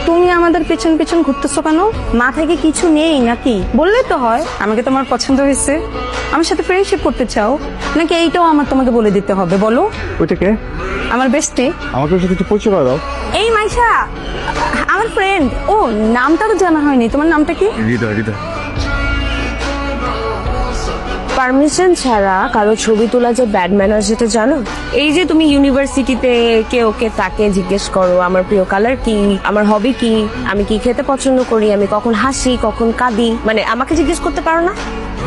তুমি আমাদের পেছন পেছন ঘুরতেছো কেন? মাথায় কি কিছু নেই নাকি? বললে তো হয় আমাকে তোমার পছন্দ হয়েছে, আমার সাথে ফ্রেন্ডশিপ করতে চাও, নাকি এইটাও আমার তোমাকে বলে দিতে হবে? বলো। ওইটা কে? আমার বেস্টে। আমাকে ওর সাথে একটু পরিচয় করে দাও। এই মাইশা, আমার ফ্রেন্ড। ও, নামটা তো জানা হয়নি, তোমার নামটা কি? হৃদয়। হৃদয় পারমিশন ছাড়া কারো ছবি তোলা যে ব্যাড ম্যানার, যেটা জানো? এই যে তুমি ইউনিভার্সিটিতে কে ওকে তাকে জিজ্ঞেস করো আমার প্রিয় কালার কি, আমার হবি কি, আমি কি খেতে পছন্দ করি, আমি কখন হাসি কখন কাঁদি, মানে আমাকে জিজ্ঞেস করতে পারো না?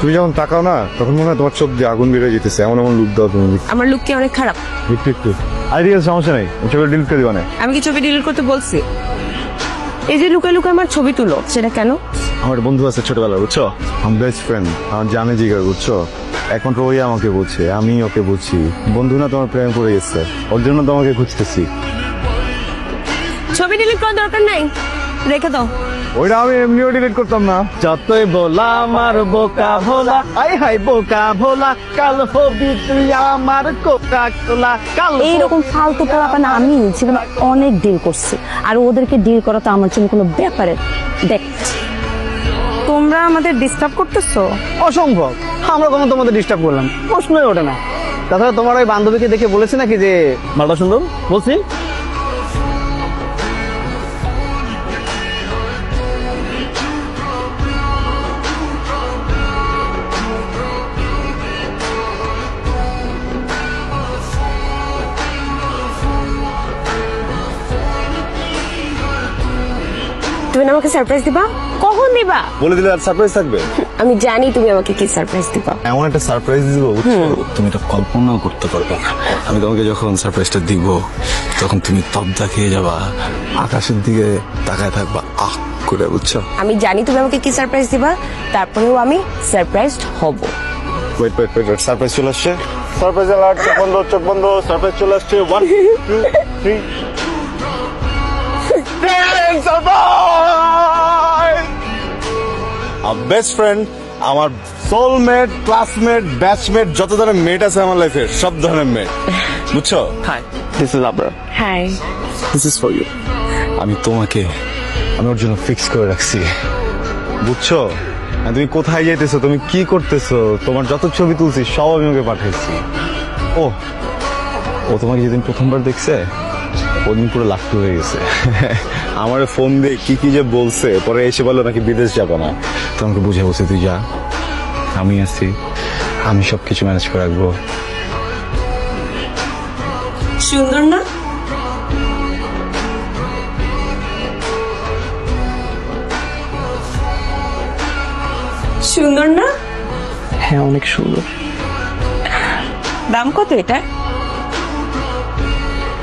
তুমি যখন তাকাও না তখন মনে হয় তোমার চোখ দিয়ে আগুন বেরিয়ে যেতেছে, এমন এমন লুক দাও তুমি। আমার লুক কি অনেক খারাপ? একটু আরে ঠিক আছে, সমস্যা নেই, ছবি ডিলিট করে দিবা না। আমি কি ছবি ডিলিট করতে বলছি? এই যে লুকায় লুকায় আমার ছবি তুলো, সেটা কেন? আমার বন্ধু আছে ছোটবেলা, বুঝছো, আমার বেস্ট ফ্রেন্ড, আমার জানে জিগার, বুঝছো, একমাত্র ওই আমাকে বুঝছে, আমি ওকে বুঝছি। বন্ধু না তোমার প্রেমে পড়ে গেছে, ওর জন্য তোমাকে খুঁজতেছি। ছবি ডিলিট করার দরকার নাই, রেখে দাও। ওইটা আমি এমনিও ডিলিট করতাম না। যতই বলা আমার বোকা ভোলা, আই হাই বোকা ভোলা, কাল হবি তুই আমার কোকা কোলা, কাল এইরকম ফালতু পোলাপানা আমি জীবনে অনেক ডিল করছি, আর ওদেরকে ডিল করা তো আমার জন্য কোনো ব্যাপারে। দেখ, তোমরা আমাদের ডিস্টার্ব করতেছো। অসম্ভব, আমরা কোনো তোমাদের ডিস্টার্ব করলাম? প্রশ্নই ওঠে না। তাছাড়া তোমার ওই বান্ধবীকে দেখে বলেছে নাকি যে মালটা সুন্দর? বলছি। তুমি না আমাকে সারপ্রাইজ দিবা? কখন দিবা? বলে দিলে আর সারপ্রাইজ থাকবে? আমি জানি তুমি আমাকে কি সারপ্রাইজ দিবা। এমন একটা সারপ্রাইজ দিব, বুঝছো, তুমি তো কল্পনাও করতে পারবে না। আমি তোমাকে যখন সারপ্রাইজটা দিব তখন তুমি তবদা খেয়ে যাবা, আকাশের দিকে তাকায় থাকবা আহ করে, বুঝছো। আমি জানি তুমি আমাকে কি সারপ্রাইজ দিবা, তারপরেও আমি সারপ্রাইজড হব। ওয়েট সারপ্রাইজ চলে আসছে। সারপ্রাইজ অ্যালার্ট, চোখ বন্ধ, সারপ্রাইজ চলে আসছে। 1 2 3 বেস্ট ফ্রেন্ড, আমার সোলমেট, ক্লাসমেট, ব্যাচমেট, যত ধরনের মেট আছে আমার লাইফে, সব ধরনের মেট, বুঝছো। Hi, this is Abrar. Hi. This is for you. আমি ওর জন্য ফিক্স করে রাখছি, বুঝছো। আর তুমি কোথায় যাইতেছো, তুমি কি করতেছো, তোমার যত ছবি তুলছি সব আমি ওকে পাঠাইছি। ও তোমাকে যেদিন প্রথমবার দেখছে ওদিন পুরো লাট্টু হয়ে গেছে। আমার ফোন দিয়ে কি যে বলছে, পরে এসে বললো নাকি বিদেশ যাবো না। তো আমাকে বুঝে বলছে তুই যা, আমি আছি, আমি সবকিছু ম্যানেজ করে রাখবো। সুন্দর না? সুন্দর না? হ্যাঁ, অনেক সুন্দর। দাম কত এটা?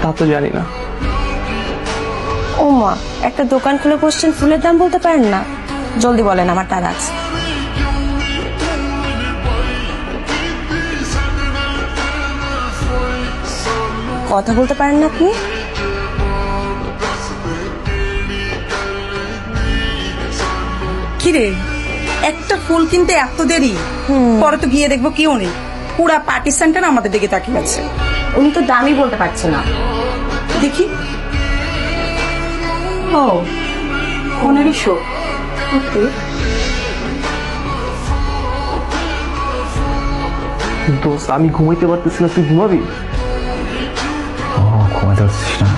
তা তো জানি না। ও মা, একটা দোকান খুলে বসছেন, ফুলের দাম বলতে পারেন না? জলদি বলেন, আমার টাকা আছে। কথা বলতে পারেন না আপনি? কিরে, একটা ফুল কিনতে এত দেরি? পরে তো গিয়ে দেখবো কেউ নেই, পুরা পার্টি সেন্টার আমাদের দিকে তাকিয়ে আছে। উনি তো দামই বলতে পারছে না। দেখি। ও, 1500। দোস্ত, আমি ঘুমাইতে পারতেছি না, তুই ঘুমাবি? ঘুমাতে পারছিস না?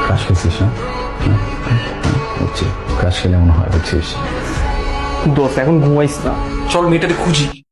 ক্রাশ খেয়েছিস না? বুঝছি, ক্রাশ খেলে মনে হয়, বুঝছিস। দোস্ত, এখন ঘুমাইস না, চল মেয়েটাকে খুঁজি।